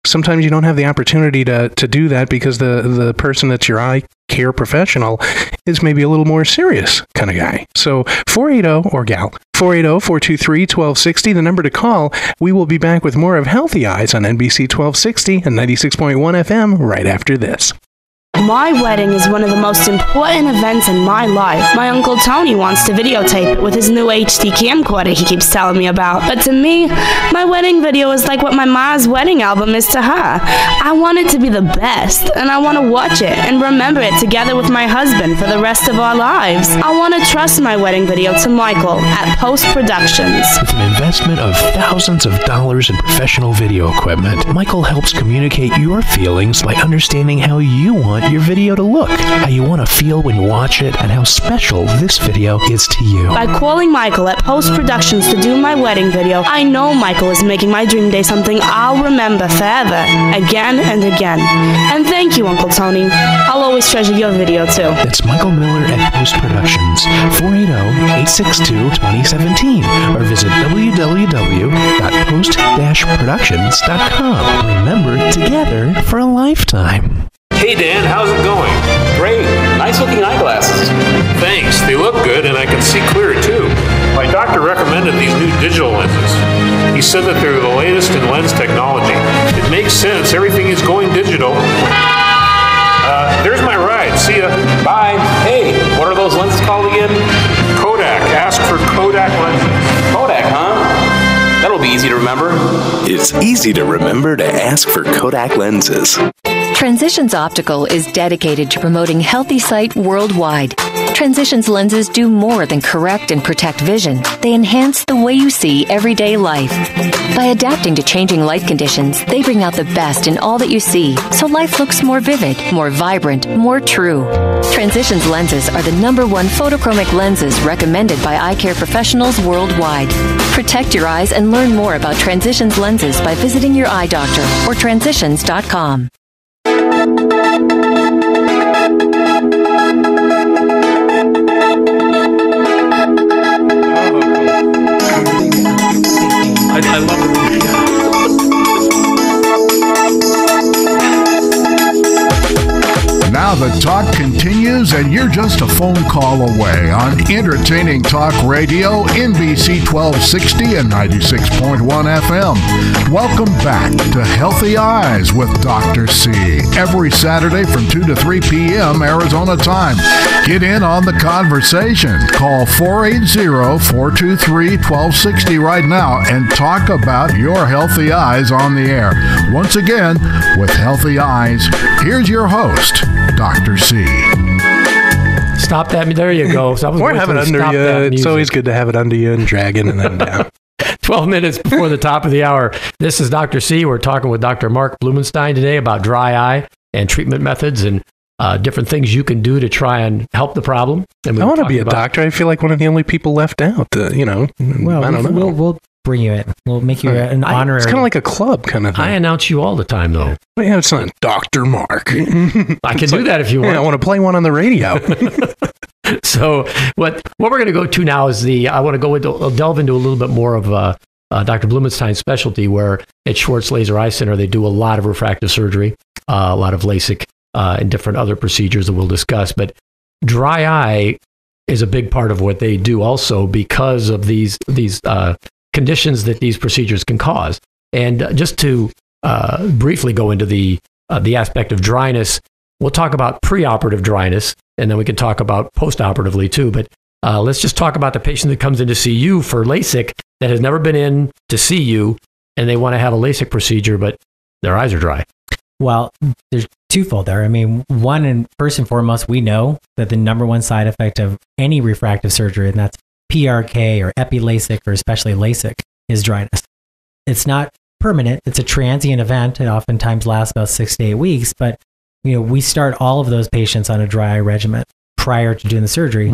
sometimes you don't have the opportunity to do that because the person that's your eye care professional is maybe a little more serious kind of guy. So 480 or gal, 480-423-1260, the number to call. We will be back with more of Healthy Eyes on NBC 1260 and 96.1 FM right after this. My wedding is one of the most important events in my life. My Uncle Tony wants to videotape it with his new HD camcorder he keeps telling me about. But to me, my wedding video is like what my ma's wedding album is to her. I want it to be the best, and I want to watch it and remember it together with my husband for the rest of our lives. I want to trust my wedding video to Michael at Post Productions. With an investment of thousands of dollars in professional video equipment, Michael helps communicate your feelings by understanding how you want your your video to look, how you want to feel when you watch it, and how special this video is to you. By calling Michael at Post Productions to do my wedding video, I know Michael is making my dream day something I'll remember forever, again and again. And thank you, Uncle Tony. I'll always treasure your video, too. That's Michael Miller at Post Productions, 480-862-2017, or visit www.post-productions.com. Remember, together for a lifetime. Hey Dan, how's it going? Great. Nice looking eyeglasses. Thanks, they look good and I can see clearer too. My doctor recommended these new digital lenses. He said that they're the latest in lens technology. It makes sense, everything is going digital. There's my ride, see ya. Bye. Hey, what are those lenses called again? Kodak, ask for Kodak lenses. Kodak, huh? That'll be easy to remember. It's easy to remember to ask for Kodak lenses. Transitions Optical is dedicated to promoting healthy sight worldwide. Transitions lenses do more than correct and protect vision. They enhance the way you see everyday life. By adapting to changing light conditions, they bring out the best in all that you see, so life looks more vivid, more vibrant, more true. Transitions lenses are the #1 photochromic lenses recommended by eye care professionals worldwide. Protect your eyes and learn more about Transitions lenses by visiting your eye doctor or transitions.com. I love it. Now the talk continues, and you're just a phone call away on Entertaining Talk Radio, NBC 1260 and 96.1 FM. Welcome back to Healthy Eyes with Dr. C. Every Saturday from 2 to 3 p.m. Arizona time. Get in on the conversation. Call 480-423-1260 right now and talk about your healthy eyes on the air. Once again, with Healthy Eyes, here's your host, Dr. C. Stop that. There you go. So or have it under you. It's always good to have it under you and dragging and then down. 12 minutes before the top of the hour. This is Dr. C. We're talking with Dr. Marc Bloomenstein today about dry eye and treatment methods and different things you can do to try and help the problem. And I want to be a doctor. I feel like one of the only people left out. Well, I don't know. We'll bring you in. We'll make you an honorary. It's kind of like a club kind of thing. I announce you all the time, though. Well, yeah, it's not Dr. Mark. I can do that if you want. Yeah, I want to play one on the radio. So what we're going to go to now is I want to delve into a little bit more of Dr. Bloomenstein's specialty, where at Schwartz Laser Eye Center, they do a lot of refractive surgery, a lot of LASIK, and different other procedures that we'll discuss. But dry eye is a big part of what they do also because of these conditions that these procedures can cause. And just to briefly go into the aspect of dryness, we'll talk about preoperative dryness, and then we can talk about postoperatively too. But let's just talk about the patient that comes in to see you for LASIK that has never been in to see you, and they want to have a LASIK procedure, but their eyes are dry. Well, there's twofold there. I mean, one, and first and foremost, we know that the #1 side effect of any refractive surgery, and that's PRK or epi-LASIK or especially LASIK, is dryness. It's not permanent. It's a transient event. It oftentimes lasts about 6 to 8 weeks, but we start all of those patients on a dry eye regimen prior to doing the surgery.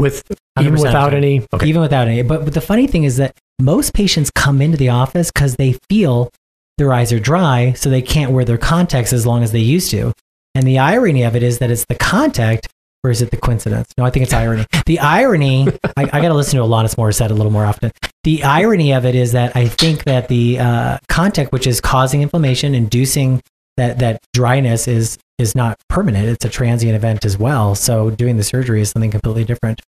Even without any? Okay. Even without any. But the funny thing is that most patients come into the office because they feel their eyes are dry, so they can't wear their contacts as long as they used to. And the irony of it is that it's the contact, or is it the coincidence? No, I think it's irony. The irony, I got to listen to Alanis Morissette a little more often. The irony of it is that I think that the contact, which is causing inflammation, inducing that dryness, is not permanent. It's a transient event as well. So doing the surgery is something completely different.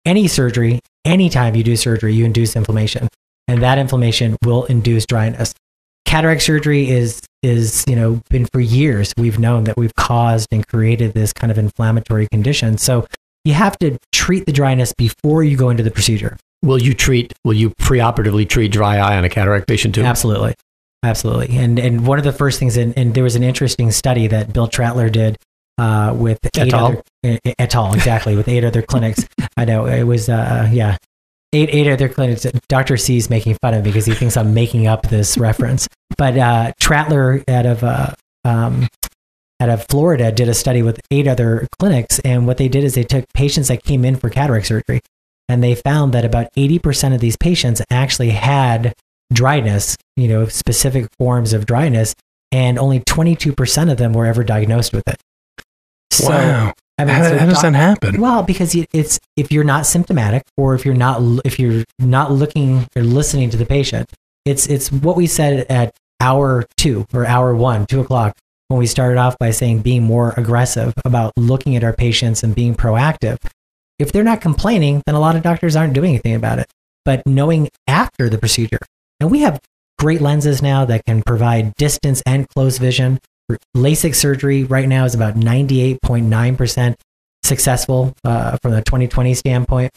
Any surgery, anytime you do surgery, you induce inflammation, and that inflammation will induce dryness. Cataract surgery is been for years. We've known that we've caused and created this kind of inflammatory condition. So you have to treat the dryness before you go into the procedure. Will you preoperatively treat dry eye on a cataract patient too? Absolutely. And one of the first things, and there was an interesting study that Bill Trattler did with et al. Exactly, with 8 other clinics. I know it was, eight other clinics. Dr. C is making fun of me because he thinks I'm making up this reference. But Trattler out of out of Florida did a study with 8 other clinics. And what they did is they took patients that came in for cataract surgery, and they found that about 80% of these patients actually had dryness, specific forms of dryness, and only 22% of them were ever diagnosed with it. So, wow. How does that happen? Well, because it's if you're not symptomatic, or if you're not looking or listening to the patient, it's what we said at hour 2 or hour 1, 2 o'clock, when we started off by saying being more aggressive about looking at our patients and being proactive. If they're not complaining, then a lot of doctors aren't doing anything about it. But knowing after the procedure, and we have great lenses now that can provide distance and close vision. LASIK surgery right now is about 98.9% successful from the 2020 standpoint.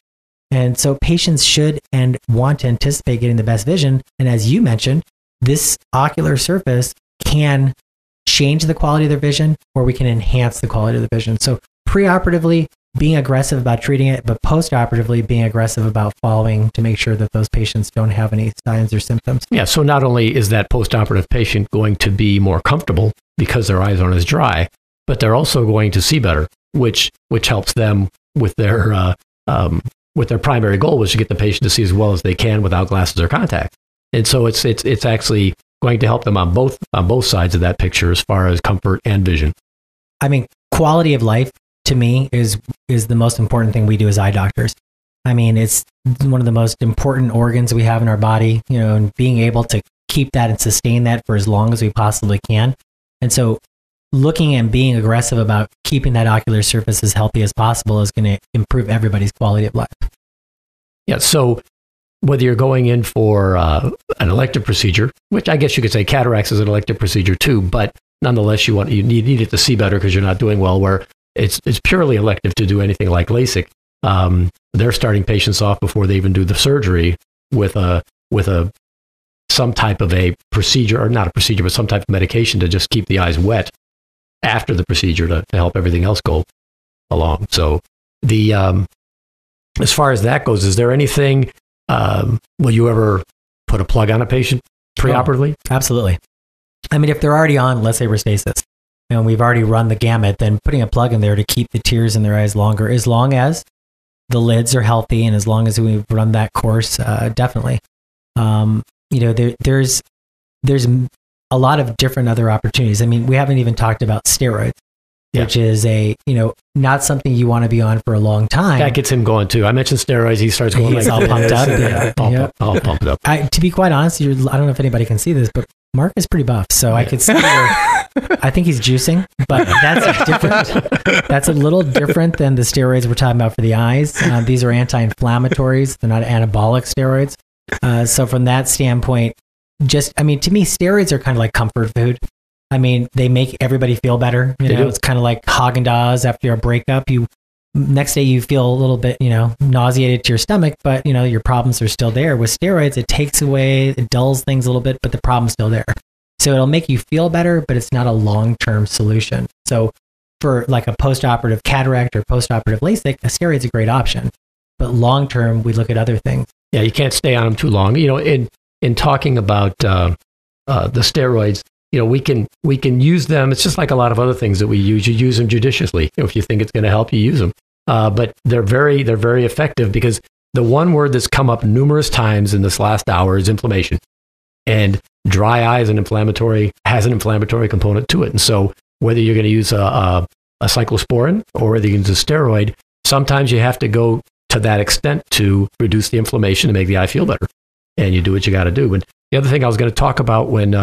And so patients should and want to anticipate getting the best vision. And as you mentioned, this ocular surface can change the quality of their vision, or we can enhance the quality of the vision. So preoperatively, being aggressive about treating it, but postoperatively being aggressive about following to make sure that those patients don't have any signs or symptoms. Yeah, so not only is that postoperative patient going to be more comfortable because their eyes aren't as dry, but they're also going to see better, which helps them with their primary goal, was to get the patient to see as well as they can without glasses or contacts. And so it's actually going to help them on both sides of that picture as far as comfort and vision. I mean, quality of life to me is the most important thing we do as eye doctors. I mean, it's one of the most important organs we have in our body, and being able to keep that and sustain that for as long as we possibly can. And so looking and being aggressive about keeping that ocular surface as healthy as possible is going to improve everybody's quality of life. Yeah, so whether you're going in for an elective procedure, which I guess you could say cataracts is an elective procedure too, but nonetheless you need it to see better because you're not doing well, where it's purely elective to do anything like LASIK. They're starting patients off before they even do the surgery with some type of a procedure, or not a procedure, but some type of medication to just keep the eyes wet after the procedure to help everything else go along. So as far as that goes, is there anything, will you ever put a plug on a patient preoperatively? Oh, absolutely. I mean, if they're already on, let's say, Restasis, and we've already run the gamut, then putting a plug in there to keep the tears in their eyes longer, as long as the lids are healthy and as long as we've run that course, definitely. There's a lot of different other opportunities. I mean, we haven't even talked about steroids, which is not something you want to be on for a long time. That gets him going too. I mentioned steroids. He starts going He's all pumped up. All pumped up. To be quite honest, I don't know if anybody can see this, but Mark is pretty buff, so I could see I think he's juicing, but that's a little different than the steroids we're talking about for the eyes. These are anti-inflammatories. They're not anabolic steroids. So from that standpoint, to me, steroids are kind of like comfort food. I mean, they make everybody feel better. It's kind of like Haagen-Dazs after a breakup. Next day you feel a little bit, nauseated to your stomach, but your problems are still there. With steroids, it takes away, it dulls things a little bit, but the problem's still there. So it'll make you feel better, but it's not a long-term solution. So for like a post-operative cataract or post-operative LASIK, a steroid's a great option. But long-term, we look at other things. Yeah, you can't stay on them too long. In talking about the steroids, we can use them. It's just like a lot of other things that we use. You use them judiciously. If you think it's going to help, you use them. But they're very effective, because the one word that's come up numerous times in this last hour is inflammation. And dry eye has an inflammatory component to it. And so whether you're going to use a cyclosporin or whether you can use a steroid, sometimes you have to go to that extent to reduce the inflammation to make the eye feel better. And you do what you got to do. And the other thing I was going to talk about when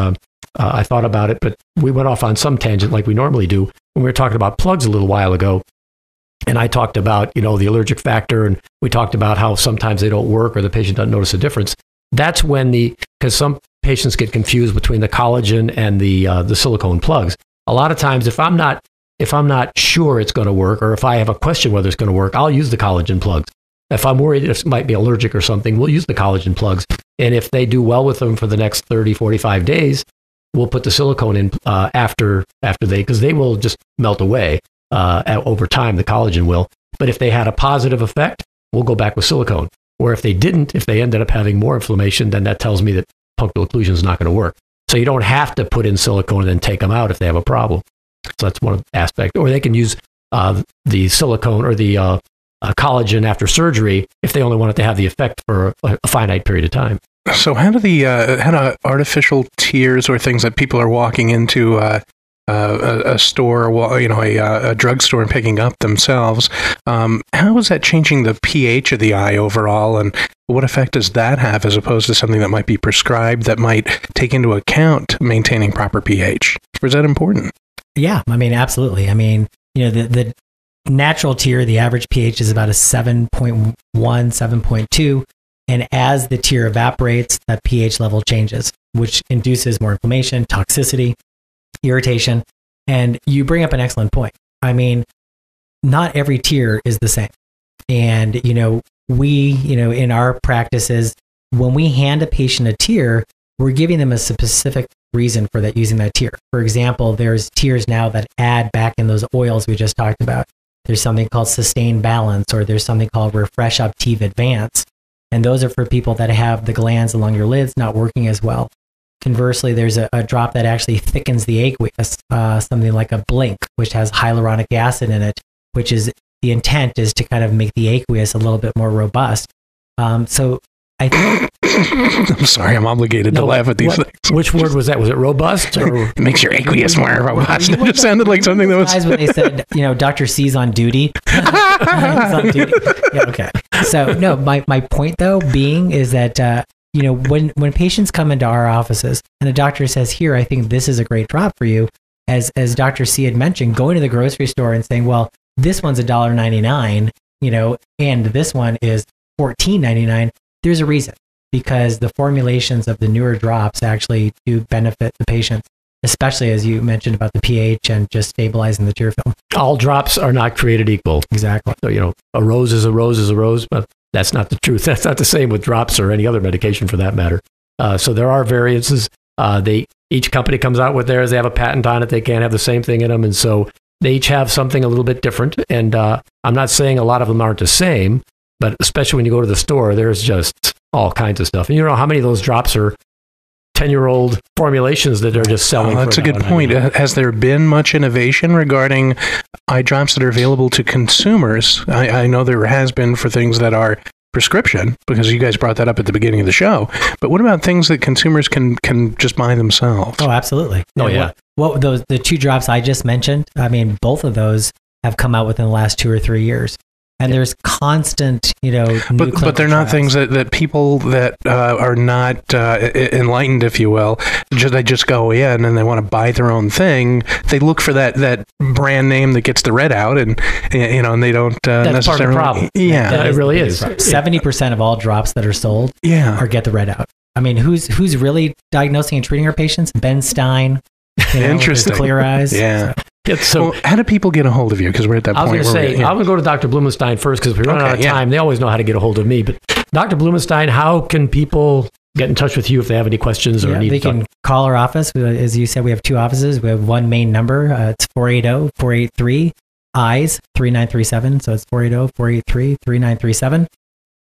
I thought about it, but we went off on some tangent like we normally do when we were talking about plugs a little while ago. And I talked about, the allergic factor, and we talked about how sometimes they don't work or the patient doesn't notice a difference. That's when because some patients get confused between the collagen and the silicone plugs. A lot of times, if I'm not sure it's going to work, or if I have a question whether it's going to work, I'll use the collagen plugs. If I'm worried it might be allergic or something, we'll use the collagen plugs. And if they do well with them for the next 30, 45 days, we'll put the silicone in after because they will just melt away over time, the collagen will. But if they had a positive effect, we'll go back with silicone. Or if they didn't, if they ended up having more inflammation, then that tells me that punctal occlusion is not going to work. So you don't have to put in silicone and then take them out if they have a problem. So that's one aspect. Or they can use the silicone or the collagen after surgery if they only want it to have the effect for a finite period of time. So how do artificial tears or things that people are walking into a store, a drugstore and picking up themselves, how is that changing the pH of the eye overall, and what effect does that have as opposed to something that might be prescribed that might take into account maintaining proper pH? Or is that important? Yeah, I mean, absolutely. I mean, the natural tear, the average pH is about a 7.1, 7.2. And as the tear evaporates, that pH level changes, which induces more inflammation, toxicity, irritation. And you bring up an excellent point. I mean, not every tear is the same. And, we, in our practices, when we hand a patient a tear, we're giving them a specific reason for that, using that tear. For example, there's tears now that add back in those oils we just talked about. There's something called Sustain Balance, or there's something called Refresh Optive Advance. And those are for people that have the glands along your lids not working as well. Conversely, there's a drop that actually thickens the aqueous, something like a Blink, which has hyaluronic acid in it, which is the intent is to kind of make the aqueous a little bit more robust. So I think... I'm sorry, I'm obligated to laugh at these things. Which word was that? Was it robust? Or? It makes your aqueous more robust. It just sounded like something that was... Guys, when they said, Dr. C's on duty. He's on duty. Yeah, okay. So, no, my point, though, being is that, when patients come into our offices and the doctor says, here, I think this is a great drop for you, as Dr. C had mentioned, going to the grocery store and saying, well, this one's $1.99, and this one is $14.99, there's a reason. Because the formulations of the newer drops actually do benefit the patients, especially as you mentioned about the pH and just stabilizing the tear film. All drops are not created equal. Exactly. So, a rose is a rose is a rose, but that's not the truth. That's not the same with drops or any other medication for that matter. So there are variances. Each company comes out with theirs. They have a patent on it. They can't have the same thing in them. And so they each have something a little bit different. And I'm not saying a lot of them aren't the same, but especially when you go to the store, there's just all kinds of stuff. And how many of those drops are 10-year-old formulations that they're just selling? That's a good point. Has there been much innovation regarding eye drops that are available to consumers? I know there has been for things that are prescription, because you guys brought that up at the beginning of the show. But what about things that consumers can just buy themselves? Oh, absolutely. Oh, yeah. Well, the two drops I just mentioned, I mean, both of those have come out within the last 2 or 3 years. And there's constant, but they're not things that people that are not enlightened, if you will, they just go in and they want to buy their own thing. They look for that brand name that gets the red out, and and they don't that's necessarily. Part of the problem. Yeah, it really is. 70% of all drops that are sold, or get the red out. I mean, who's really diagnosing and treating our patients? Ben Stein. Interesting. Clear eyes. Yeah. So, how do people get a hold of you? Because we're at that point. I was going to say, I'm going to go to Dr. Bloomenstein first, because if we run out of time, they always know how to get a hold of me. But Dr. Bloomenstein, how can people get in touch with you if they have any questions or need they can call our office. As you said, we have 2 offices. We have one main number. It's 480-483-EYES 3937. So it's 480-483-3937.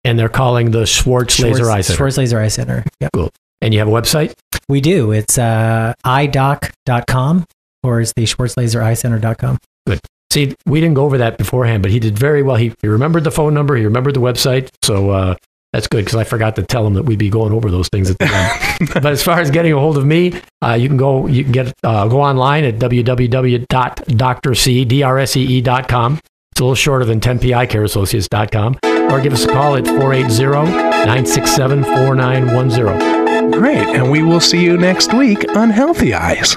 And they're calling the Schwartz Laser Eye Center. Schwartz Laser Eye Center. Yep. Cool. And you have a website? We do. It's eyedoc.com, or it's the schwartzlasereyecenter.com. Good. See, we didn't go over that beforehand, but he did very well. He remembered the phone number. He remembered the website. So that's good, because I forgot to tell him that we'd be going over those things at the end. But as far as getting a hold of me, you can go online at www.drsee.com. It's a little shorter than 10p Eyecareassociates.com. Or give us a call at 480-967-4910. Great, and we will see you next week on Healthy Eyes.